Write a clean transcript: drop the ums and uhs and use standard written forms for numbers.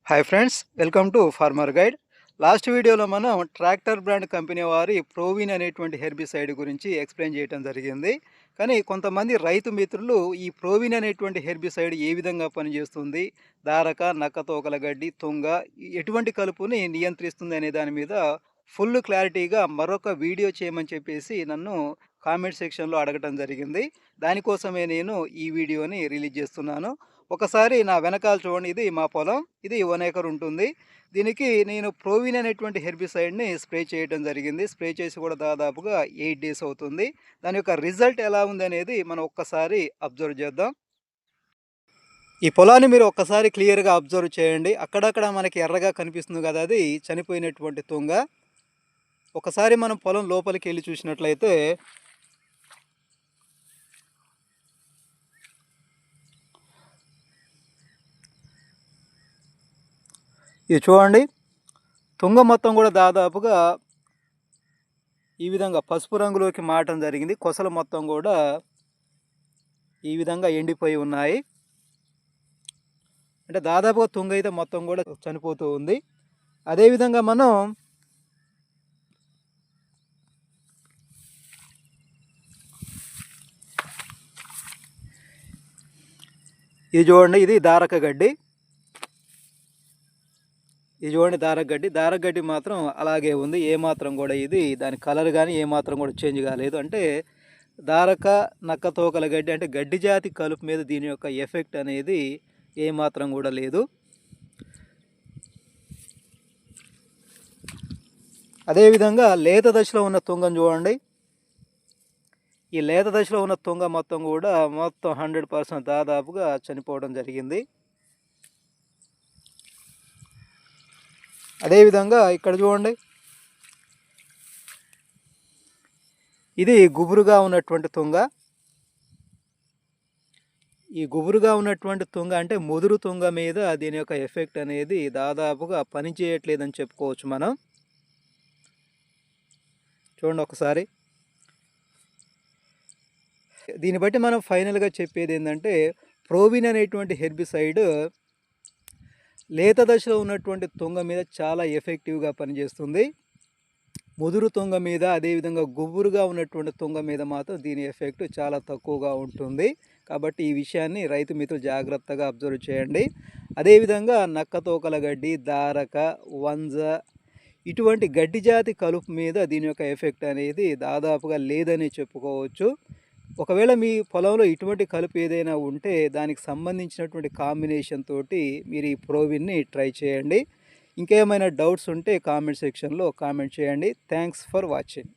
Hi friends, welcome to farmer guide. Last వీడియోలో మనం tractor brand company వారి ప్రోవిన్ అనేటువంటి హెర్బిసైడ్ గురించి ఎక్స్ప్లెయిన్ చేయడం జరిగింది. కానీ కొంతమంది రైతు మిత్రులు ఈ ప్రోవిన్ అనేటువంటి హెర్బిసైడ్ ఏ విధంగా పనిచేస్తుంది, దారక, నక్కతోకల గడ్డి, తుంగ ఎటువంటి కలుపుని నియంత్రిస్తుంది అనే దాని మీద ఫుల్ క్లారిటీగా మరొక వీడియో చేయమని చెప్పేసి నన్ను కామెంట్ సెక్షన్లో అడగటం జరిగింది. దానికోసమే నేను ఈ వీడియోని రిలీజ్ చేస్తున్నాను. ఒకసారి నా వెనకాల చూడండి, ఇది మా పొలం. ఇది 1 ఎకర్ ఉంటుంది. దీనికి నేను ప్రోవిన్ అనేటువంటి హెర్బిసైడ్‌ని స్ప్రే చేయడం జరిగింది. స్ప్రే చేసి కూడా దాదాపుగా 8 డేస్ అవుతుంది. దాని యొక్క రిజల్ట్ ఎలా ఉందనేది మనం ఒక్కసారి అబ్జర్వ్ చేద్దాం. ఈ పొలాన్ని మీరు ఒక్కసారి క్లియర్‌గా అబ్జర్వ్ చేయండి. అక్కడక్కడ మనకి ఎర్రగా కనిపిస్తుంది కదా! అది చనిపోయినటువంటి తుంగ. ఒకసారి మనం పొలం లోపలికెళ్ళి చూసినట్లయితే ఇది చూడండి, తుంగ మొత్తం కూడా దాదాపుగా ఈ విధంగా పసుపు రంగులోకి మారటం జరిగింది. కొసలు మొత్తం కూడా ఈ విధంగా ఎండిపోయి ఉన్నాయి. అంటే దాదాపుగా తుంగ అయితే మొత్తం కూడా చనిపోతూ ఉంది. అదేవిధంగా మనం ఇది చూడండి, ఇది దారక గడ్డి. ఇది చూడండి దారక గడ్డి మాత్రం అలాగే ఉంది. ఏమాత్రం కూడా ఇది దాని కలర్ కానీ ఏమాత్రం కూడా చేంజ్ కాలేదు. అంటే దారక, నక్కతోకల గడ్డి అంటే గడ్డి జాతి కలుపు మీద దీని యొక్క ఎఫెక్ట్ అనేది ఏమాత్రం కూడా లేదు. అదేవిధంగా లేత దశలో ఉన్న తుంగను చూడండి. ఈ లేత దశలో ఉన్న తుంగ మొత్తం కూడా 100% దాదాపుగా చనిపోవడం జరిగింది. అదేవిధంగా ఇక్కడ చూడండి, ఇది గుబురుగా ఉన్నటువంటి తుంగ. ఈ గుబురుగా ఉన్నటువంటి తుంగ అంటే ముదురు తుంగ మీద దీని యొక్క ఎఫెక్ట్ అనేది దాదాపుగా పని చేయట్లేదని చెప్పుకోవచ్చు మనం. చూడండి ఒకసారి. దీన్ని బట్టి మనం ఫైనల్గా చెప్పేది ఏంటంటే, ప్రోవిన్ అనేటువంటి హెర్బిసైడ్ లేత దశలో ఉన్నటువంటి తుంగ మీద చాలా ఎఫెక్టివ్గా పనిచేస్తుంది. ముదురు తుంగ మీద, అదేవిధంగా గుబురుగా ఉన్నటువంటి తుంగ మీద మాత్రం దీని ఎఫెక్ట్ చాలా తక్కువగా ఉంటుంది. కాబట్టి ఈ విషయాన్ని రైతు మిత్రులు జాగ్రత్తగా అబ్జర్వ్ చేయండి. అదేవిధంగా నక్కతోకల గడ్డి, దారక, వంజ ఇటువంటి గడ్డి జాతి కలుపు మీద దీని యొక్క ఎఫెక్ట్ అనేది దాదాపుగా లేదని చెప్పుకోవచ్చు. ఒకవేళ మీ పొలంలో ఇటువంటి కలుపు ఏదైనా ఉంటే దానికి సంబంధించినటువంటి కాంబినేషన్ తోటి మీరు ఈ ప్రోవిన్ని ట్రై చేయండి. ఇంకేమైనా డౌట్స్ ఉంటే కామెంట్ సెక్షన్లో కామెంట్ చేయండి. Thanks for watching.